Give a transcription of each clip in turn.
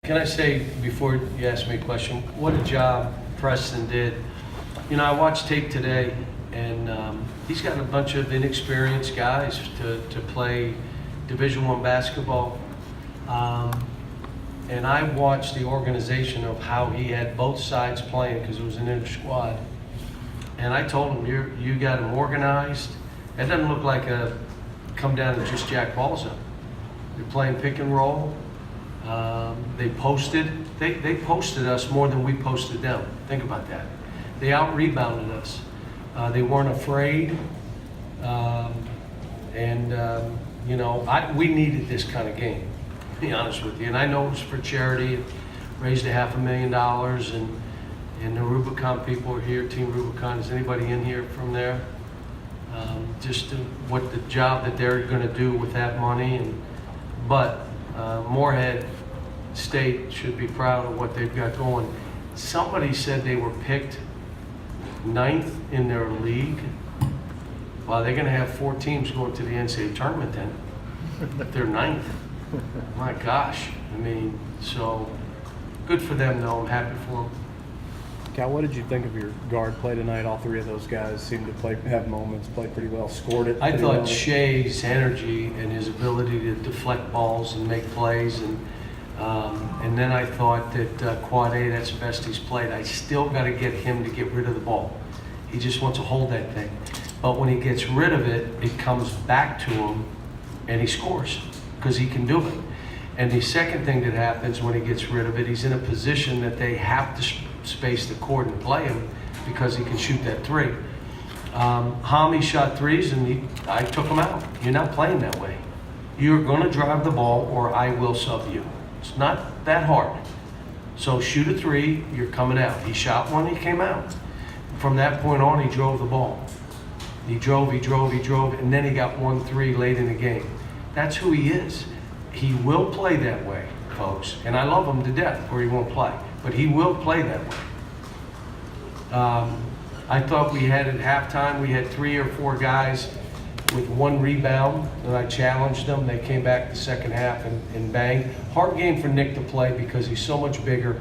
Can I say, before you ask me a question, what a job Preston did. You know, I watched tape today, and he's got a bunch of inexperienced guys to play Division I basketball. And I watched the organization of how he had both sides playing, because it was an inter-squad. And I told him, you got them organized. It doesn't look like a come down and just jack balls up. They're playing pick and roll. They posted us more than we posted them. Think about that. They out-rebounded us. They weren't afraid. You know, we needed this kind of game, to be honest with you. And I know it was for charity. It raised $500,000, and the Rubicon people are here, Team Rubicon. Is anybody in here from there? What the job that they're going to do with that money. But Morehead State should be proud of what they've got going. Somebody said they were picked 9th in their league. Well, they're going to have 4 teams going to the NCAA tournament then. They're 9th. My gosh. I mean, so good for them, though. I'm happy for them. Cal, what did you think of your guard play tonight? All 3 of those guys seemed to have moments, play pretty well, scored it. I thought well. Shea's energy and his ability to deflect balls and make plays, and then I thought that Quad A, that's the best he's played. I still got to get him to get rid of the ball. He just wants to hold that thing. But when he gets rid of it, it comes back to him, and he scores because he can do it. And the second thing that happens when he gets rid of it, he's in a position that they have to space the court and play him because he can shoot that 3. Hami shot 3s, and I took him out. You're not playing that way. You're going to drive the ball, or I will sub you. It's not that hard. So shoot a 3, you're coming out. He shot 1, he came out. From that point on, he drove the ball. He drove, and then he got 1-3 late in the game. That's who he is. He will play that way, folks. And I love him to death, or he won't play. But he will play that way. I thought we had at halftime, we had 3 or 4 guys with 1 rebound, and I challenged them. They came back the second half and banged. Hard game for Nick to play because he's so much bigger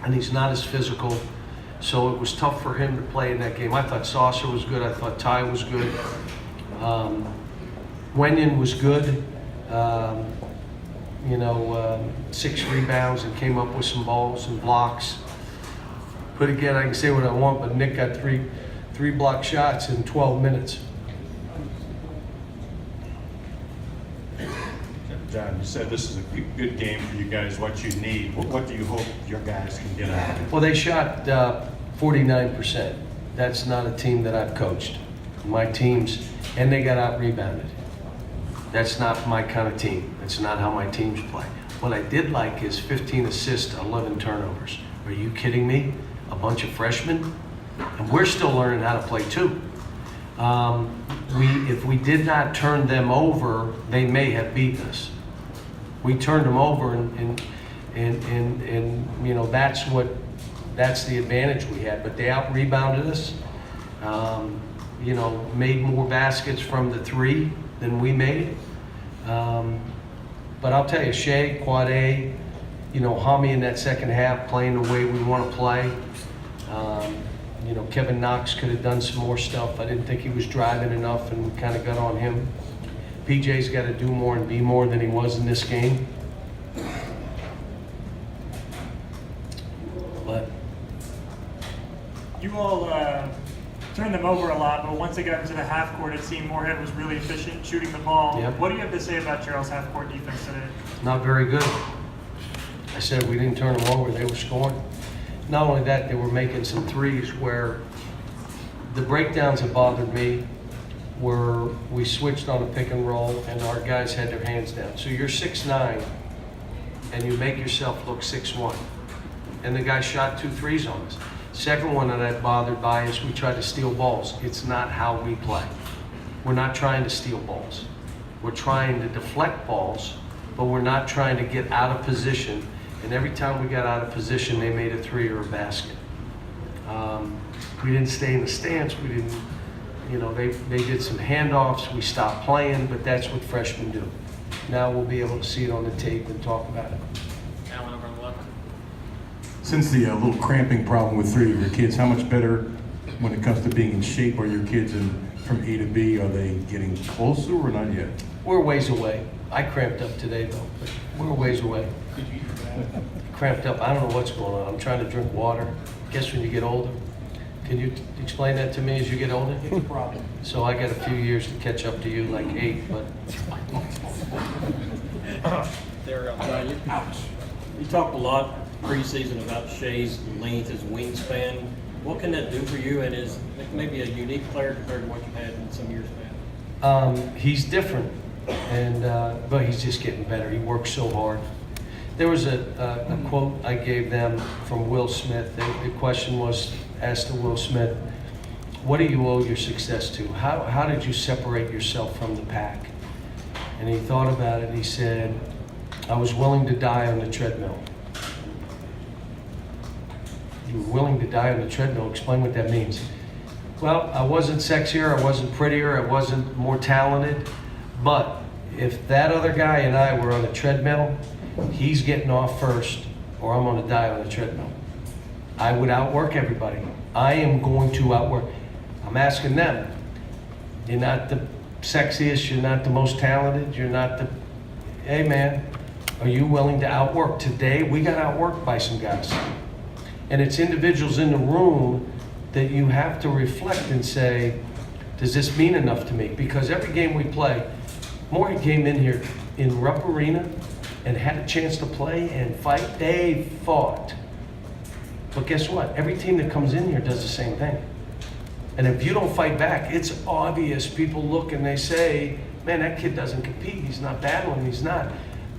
and he's not as physical. So it was tough for him to play in that game. I thought Saucer was good. I thought Ty was good. Wenyan was good. 6 rebounds and came up with some balls and blocks. But again, I can say what I want, but Nick got three block shots in 12 minutes. John, you said this is a good game for you guys, what you need. What do you hope your guys can get out of it? Well, they shot 49%. That's not a team that I've coached. My teams, and they got out-rebounded. That's not my kind of team. That's not how my teams play. What I did like is 15 assists, 11 turnovers. Are you kidding me? A bunch of freshmen? And we're still learning how to play too. If we did not turn them over, they may have beaten us. We turned them over, and you know, that's the advantage we had. But they out-rebounded us. You know, made more baskets from the 3 than we made. But I'll tell you, Shea, Quad A, you know, Hami in that second half playing the way we want to play. You know, Kevin Knox could have done some more stuff. I didn't think he was driving enough, and we kind of got on him. PJ's got to do more and be more than he was in this game. But you all turned them over a lot, but once they got into the half court, it seemed Morehead was really efficient shooting the ball. Yep. What do you have to say about Gerald's half court defense today? not very good. I said we didn't turn them over, they were scoring. Not only that, they were making some 3s where the breakdowns that bothered me were we switched on a pick and roll and our guys had their hands down. So you're 6'9", and you make yourself look 6'1", and the guy shot 2 3s on us. Second one that I'm bothered by is we try to steal balls. It's not how we play. We're not trying to steal balls. We're trying to deflect balls, but we're not trying to get out of position. And every time we got out of position, they made a 3 or a basket. We didn't stay in the stance. We didn't, you know, they did some handoffs. We stopped playing, but that's what freshmen do. Now we'll be able to see it on the tape and talk about it. Alan, Since the little cramping problem with 3 of your kids, how much better when it comes to being in shape are your kids, and from A to B, are they getting closer or not yet? We're ways away. I cramped up today though, but we're ways away. Cramped up, I don't know what's going on. I'm trying to drink water. Guess when you get older. Can you explain that to me as you get older? It's a problem. So I got a few years to catch up to you, like 8, but You talked a lot preseason about Shay's length, his wingspan. What can that do for you, and is maybe a unique player compared to what you've had in some years past? he's different, and but he's just getting better. He works so hard. There was a quote I gave them from Will Smith. The question was asked to Will Smith, what do you owe your success to? How did you separate yourself from the pack? And he thought about it. He said, I was willing to die on the treadmill. You were willing to die on the treadmill. Explain what that means. Well, I wasn't sexier, I wasn't prettier, I wasn't more talented, but if that other guy and I were on a treadmill, he's getting off first, or I'm gonna die on the treadmill. I would outwork everybody. I am going to outwork. I'm asking them, you're not the sexiest, you're not the most talented, you're not the, hey man, are you willing to outwork? Today, we got outworked by some guys. And it's individuals in the room that you have to reflect and say, does this mean enough to me? Because every game we play, Morehead came in here in Rupp Arena and had a chance to play and fight. They fought. But guess what? Every team that comes in here does the same thing. And if you don't fight back, it's obvious. People look and they say, man, that kid doesn't compete. He's not battling. He's not.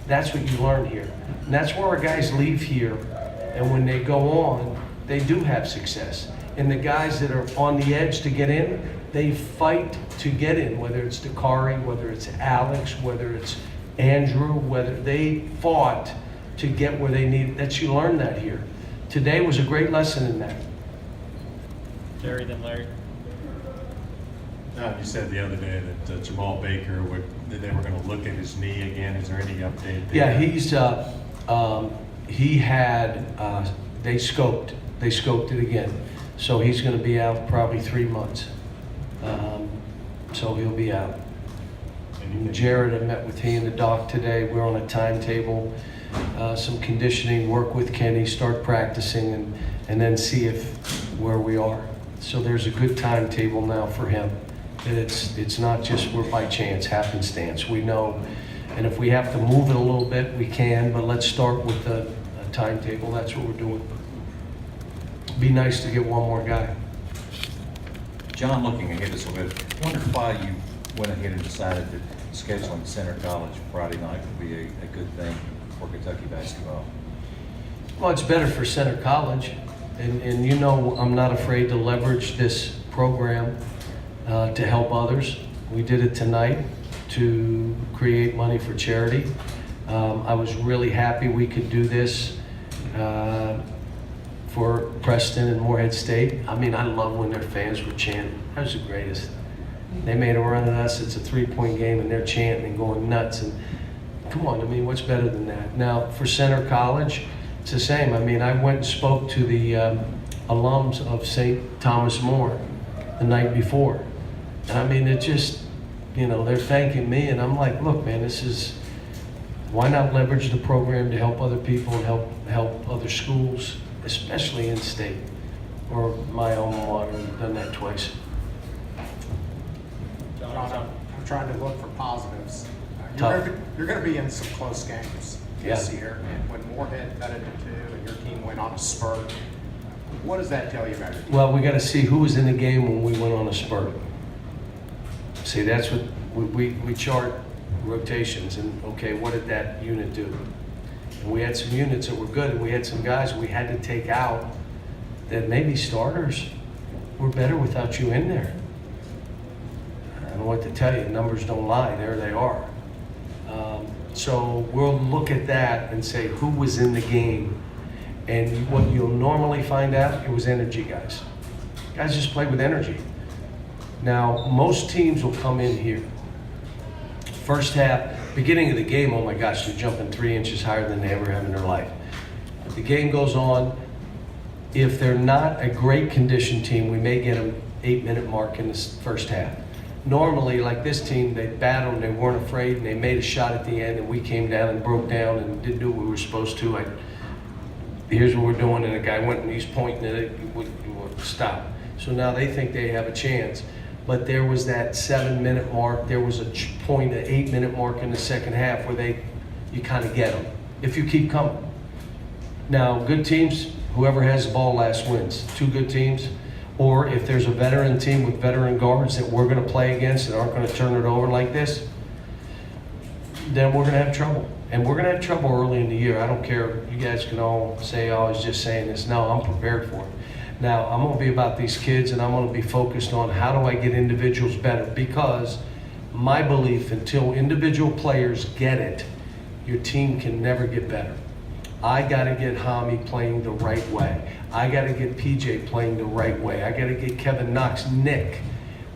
That's what you learn here. And that's where our guys leave here. And when they go on, they do have success. And the guys that are on the edge to get in, they fight to get in, whether it's Dakari, whether it's Alex, whether it's Andrew, whether they fought to get where they need. That you learn that here. Today was a great lesson in that. Jerry, then Larry. You said the other day that Jamal Baker, that they were going to look at his knee again. Is there any update there? Yeah, he had, they scoped it again. So he's going to be out probably 3 months. So he'll be out. And Jared, I met with he and the doc today. We're on a timetable, some conditioning, work with Kenny, start practicing, and then see where we are. So there's a good timetable now for him. It's not just we're by chance, happenstance. We know, and if we have to move it a little bit, we can, but let's start with a timetable. That's what we're doing. Be nice to get one more guy. John, looking ahead a little bit, I wonder why you went ahead and decided that scheduling Center College Friday night would be a good thing for Kentucky basketball. Well, it's better for Center College, and you know I'm not afraid to leverage this program to help others. We did it tonight to create money for charity. I was really happy we could do this for Preston and Morehead State. I mean, I love when their fans were chanting. That was the greatest. They made a run at us. It's a 3-point game, and they're chanting and going nuts. And come on, I mean, what's better than that? Now, for Center College, it's the same. I mean, I went and spoke to the alums of St. Thomas More the night before. And I mean, it just, you know, they're thanking me, and I'm like, look, man, why not leverage the program to help other people and help other schools, especially in state, or my alma mater. I've done that twice. John, I'm trying to look for positives. Tough. You're going to be in some close games this Yeah. year, and when Morehead cut it to 2 and your team went on a spurt, what does that tell you about your team? Well, we got to see who was in the game when we went on a spurt. See, that's what we chart rotations, and okay, what did that unit do? And we had some units that were good, and we had some guys we had to take out that maybe starters were better without you in there. I don't know what to tell you. Numbers don't lie. There they are. So we'll look at that and say who was in the game. And what you'll normally find out, it was energy guys. Guys just play with energy. Now, most teams will come in here. First half, beginning of the game, oh my gosh, they're jumping 3 inches higher than they ever have in their life. The game goes on, if they're not a great condition team, we may get them 8-minute mark in the first half. Normally, like this team, they battled and they weren't afraid and they made a shot at the end and we came down and broke down and didn't do what we were supposed to. Here's what we're doing, and the guy went and he's pointing at it, we stop. So now they think they have a chance. But there was that 7-minute mark, there was a point, an 8-minute mark in the second half where you kind of get them, if you keep coming. Now, good teams, whoever has the ball last wins. 2 good teams, or if there's a veteran team with veteran guards that we're going to play against that aren't going to turn it over like this, then we're going to have trouble. And we're going to have trouble early in the year. I don't care. You guys can all say, oh, I was just saying this. No, I'm prepared for it. Now, I'm going to be about these kids, and I'm going to be focused on how do I get individuals better, because my belief, until individual players get it, your team can never get better. I got to get Hami playing the right way. I got to get PJ playing the right way. I got to get Kevin Knox, Nick.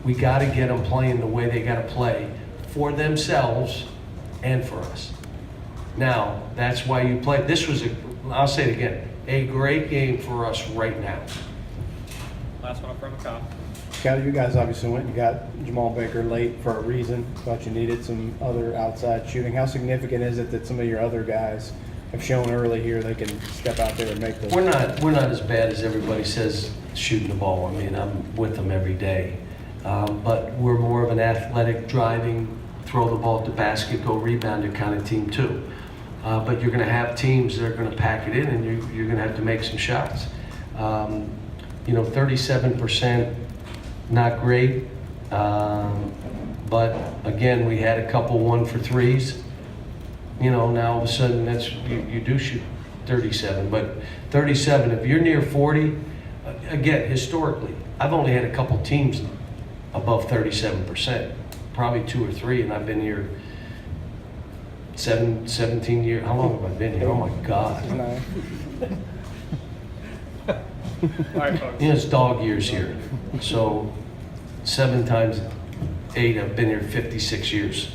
We got to get them playing the way they got to play for themselves and for us. Now, that's why you play. This was, I'll say it again, a great game for us right now. Last one from Kyle. Scotty, you guys obviously went and got Jamal Baker late for a reason. Thought you needed some other outside shooting. How significant is it that some of your other guys have shown early here they can step out there and make those? We're not as bad as everybody says shooting the ball. I mean, I'm with them every day. But we're more of an athletic, driving, throw the ball at the basket, go rebounder kind of team too. But you're going to have teams that are going to pack it in, and you're going to have to make some shots. 37%, not great. But again, we had a couple 1-for-3s. Now all of a sudden you do shoot 37. But 37, if you're near 40, again, historically, I've only had a couple teams above 37%, probably 2 or 3, and I've been here 17 years. How long have I been here? Oh my God. All right, folks. It's dog years here. So 7 times 8, I've been here 56 years.